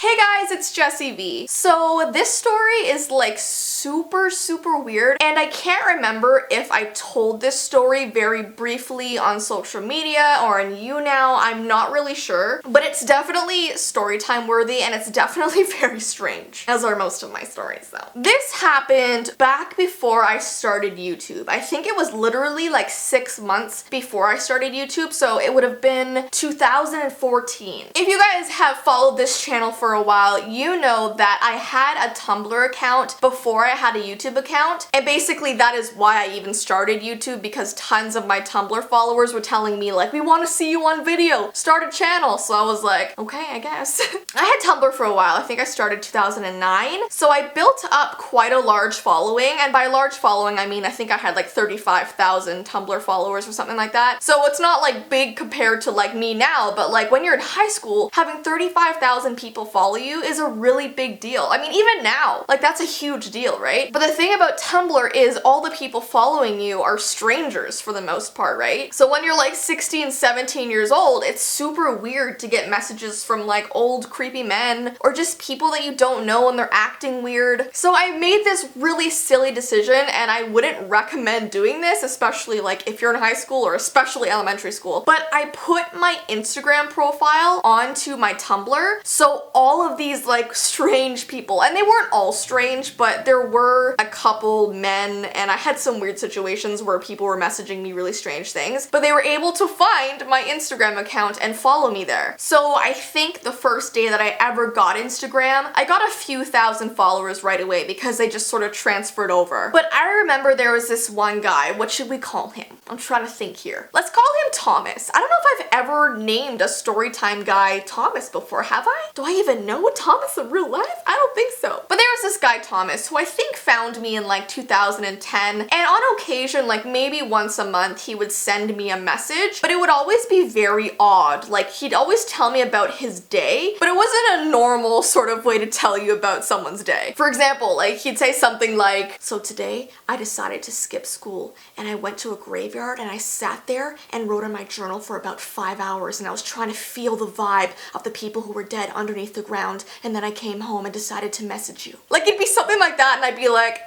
Hey guys, it's Jessie V. So this story is like super weird, and I can't remember if I told this story very briefly on social media or on YouNow. I'm not really sure, but it's definitely storytime worthy and it's definitely very strange, as are most of my stories though. This happened back before I started YouTube. I think it was literally like 6 months before I started YouTube, so it would have been 2014. If you guys have followed this channel for a while, you know that I had a Tumblr account before I had a YouTube account, and basically that is why I even started YouTube, because tons of my Tumblr followers were telling me like, we want to see you on video, start a channel. So I was like, okay, I guess. I had Tumblr for a while. I think I started 2009, so I built up quite a large following, and by large following I mean I think I had like 35,000 Tumblr followers or something like that. So it's not like big compared to like me now, but like when you're in high school, having 35,000 people follow you is a really big deal. I mean, even now, like that's a huge deal, right? But the thing about Tumblr is all the people following you are strangers for the most part, right? So when you're like 16, 17 years old, it's super weird to get messages from like old creepy men or just people that you don't know and they're acting weird. So I made this really silly decision, and I wouldn't recommend doing this, especially like if you're in high school or especially elementary school. But I put my Instagram profile onto my Tumblr, so all of these like strange people, and they weren't all strange, but there were a couple men, and I had some weird situations where people were messaging me really strange things, but they were able to find my Instagram account and follow me there. So I think the first day that I ever got Instagram, I got a few thousand followers right away because they just sort of transferred over. But I remember there was this one guy, what should we call him? I'm trying to think here. Let's call him Thomas. I don't know if I've ever named a Storytime guy Thomas before, have I? Do I even know Thomas in real life? I don't think so. But there was this guy Thomas who I think found me in like 2010, and on occasion, like maybe once a month, he would send me a message, but it would always be very odd. Like he'd always tell me about his day, but it wasn't a normal sort of way to tell you about someone's day. For example, like he'd say something like, so today I decided to skip school and I went to a graveyard and I sat there and wrote in my journal for about 5 hours, and I was trying to feel the vibe of the people who were dead underneath the ground, and then I came home and decided to message you. Like it'd be something like that, and I'd be like,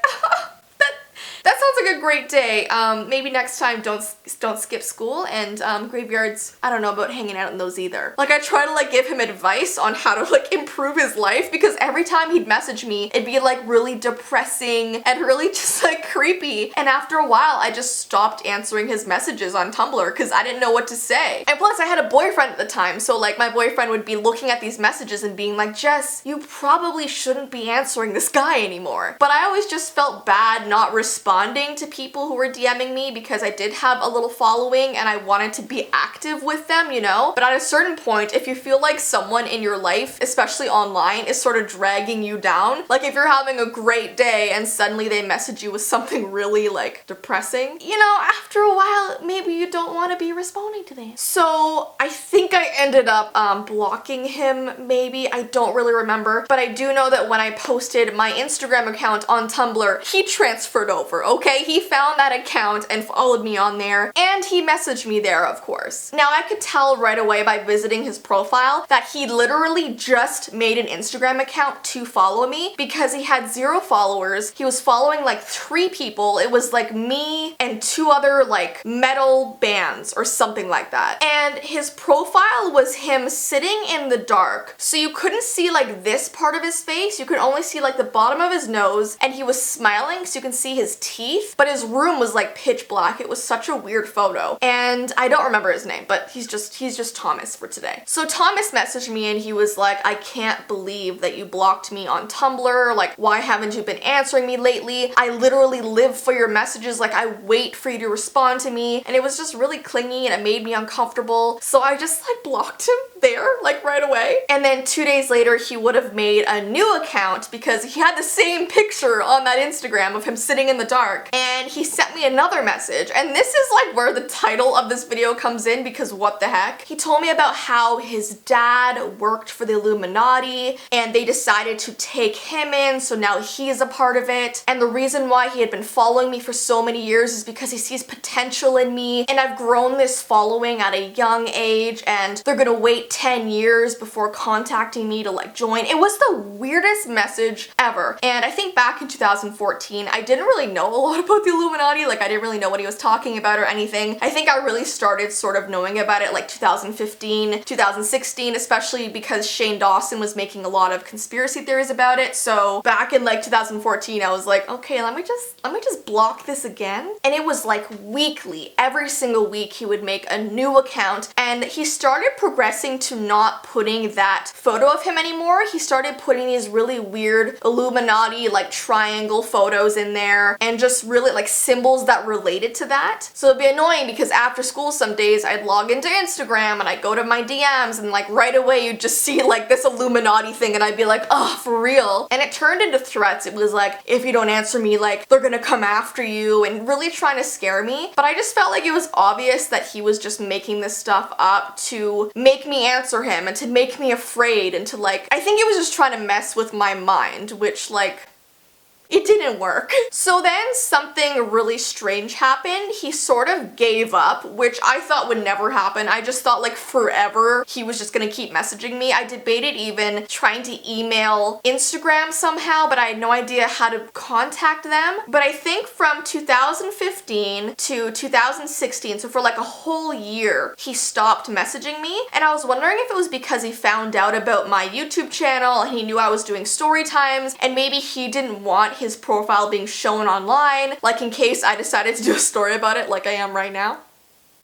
that sounds like a great day. Maybe next time don't skip school, and graveyards, I don't know about hanging out in those either. Like I try to like give him advice on how to like improve his life, because every time he'd message me, it'd be like really depressing and really just like creepy. And after a while, I just stopped answering his messages on Tumblr because I didn't know what to say. And plus I had a boyfriend at the time, so like my boyfriend would be looking at these messages and being like, Jess, you probably shouldn't be answering this guy anymore. But I always just felt bad not responding to people who were DMing me, because I did have a little following and I wanted to be active with them, you know? But at a certain point, if you feel like someone in your life, especially online, is sort of dragging you down, like if you're having a great day and suddenly they message you with something really like depressing, you know, after a while, maybe you don't want to be responding to them. So I think I ended up blocking him, maybe. I don't really remember, but I do know that when I posted my Instagram account on Tumblr, he transferred over. Okay, he found that account and followed me on there, and he messaged me there, of course. Now, I could tell right away by visiting his profile that he literally just made an Instagram account to follow me, because he had 0 followers. He was following like 3 people. It was like me and 2 other like metal bands or something like that. And his profile was him sitting in the dark. So you couldn't see like this part of his face. You could only see like the bottom of his nose, and he was smiling so you can see his teeth, but his room was like pitch black. It was such a weird photo, and I don't remember his name, but he's just Thomas for today. So Thomas messaged me and he was like, I can't believe that you blocked me on Tumblr. Like, why haven't you been answering me lately? I literally live for your messages. Like, I wait for you to respond to me. And it was just really clingy and it made me uncomfortable. So I just like blocked him there, like right away. And then 2 days later, he would have made a new account because he had the same picture on that Instagram of him sitting in the dark. dark. And he sent me another message, and this is like where the title of this video comes in, because what the heck? He told me about how his dad worked for the Illuminati and they decided to take him in, so now he's a part of it. And the reason why he had been following me for so many years is because he sees potential in me, and I've grown this following at a young age, and they're gonna wait 10 years before contacting me to like join. It was the weirdest message ever. And I think back in 2014, I didn't really know a lot about the Illuminati. Like, I didn't really know what he was talking about or anything. I think I really started sort of knowing about it like 2015, 2016, especially because Shane Dawson was making a lot of conspiracy theories about it. So back in like 2014, I was like, okay, let me just block this again. And it was like weekly. Every single week he would make a new account, and he started progressing to not putting that photo of him anymore. He started putting these really weird Illuminati like triangle photos in there, and just really like symbols that related to that. So it'd be annoying because after school some days I'd log into Instagram and I'd go to my DMs, and like right away you'd just see like this Illuminati thing, and I'd be like, oh, for real? And it turned into threats. It was like, if you don't answer me, like they're gonna come after you, and really trying to scare me. But I just felt like it was obvious that he was just making this stuff up to make me answer him and to make me afraid, and to like, I think it was just trying to mess with my mind, which like, it didn't work. So then something really strange happened. He sort of gave up, which I thought would never happen. I just thought like forever he was just gonna keep messaging me. I debated even trying to email Instagram somehow, but I had no idea how to contact them. But I think from 2015 to 2016, so for like a whole year, he stopped messaging me. And I was wondering if it was because he found out about my YouTube channel and he knew I was doing story times, and maybe he didn't want his profile being shown online, like in case I decided to do a story about it like I am right now.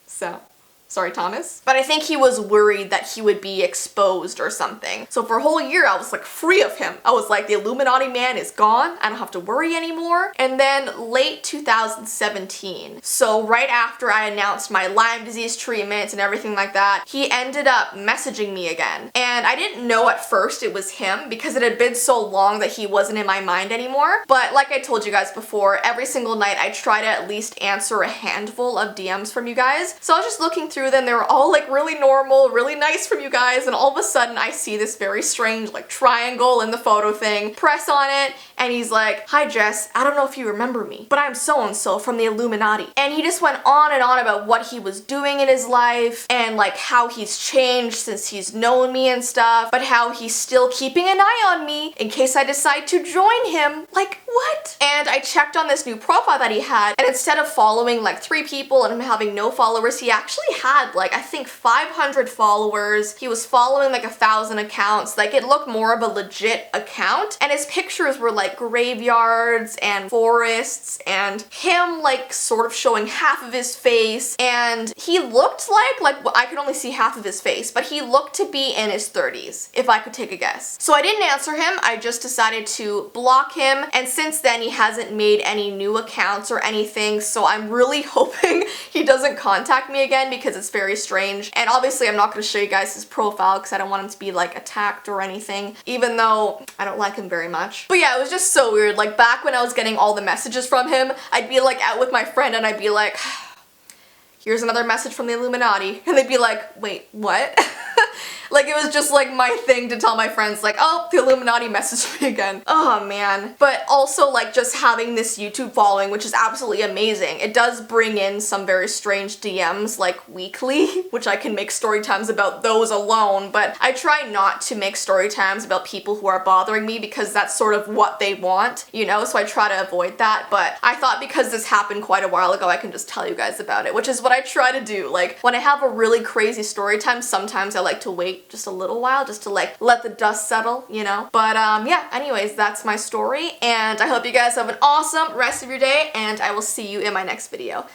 So, sorry, Thomas. But I think he was worried that he would be exposed or something. So for a whole year, I was like free of him. I was like, the Illuminati man is gone. I don't have to worry anymore. And then late 2017, so right after I announced my Lyme disease treatment and everything like that, he ended up messaging me again. And I didn't know at first it was him because it had been so long that he wasn't in my mind anymore. But like I told you guys before, every single night I try to at least answer a handful of DMs from you guys. So I was just looking through them. They were all like really normal, really nice from you guys, and all of a sudden I see this very strange like triangle in the photo thing. Press on it, and he's like, hi Jess, I don't know if you remember me, but I'm so-and-so from the Illuminati. And he just went on and on about what he was doing in his life, and like how he's changed since he's known me and stuff, but how he's still keeping an eye on me in case I decide to join him. Like, what? And I checked on this new profile that he had, and instead of following like 3 people and him having no followers, he actually had like, I think 500 followers. He was following like 1,000 accounts. Like, it looked more of a legit account, and his pictures were like graveyards and forests and him like sort of showing half of his face, and he looked like I could only see half of his face, but he looked to be in his 30s, if I could take a guess. So I didn't answer him. I just decided to block him, and since then he hasn't made any new accounts or anything, so I'm really hoping he doesn't contact me again because it's very strange. And obviously I'm not going to show you guys his profile because I don't want him to be like attacked or anything, even though I don't like him very much. But yeah, it was just so weird. Like, back when I was getting all the messages from him, I'd be like out with my friend and I'd be like, here's another message from the Illuminati, and they'd be like, wait, what? Like, it was just like my thing to tell my friends, like, oh, the Illuminati messaged me again. Oh man. But also like just having this YouTube following, which is absolutely amazing. It does bring in some very strange DMs like weekly, which I can make story times about those alone, but I try not to make story times about people who are bothering me because that's sort of what they want, you know, so I try to avoid that. But I thought because this happened quite a while ago, I can just tell you guys about it, which is what I try to do. Like, when I have a really crazy story time, sometimes I like to wait just a little while just to like let the dust settle, you know. But yeah, anyways, that's my story, and I hope you guys have an awesome rest of your day, and I will see you in my next video.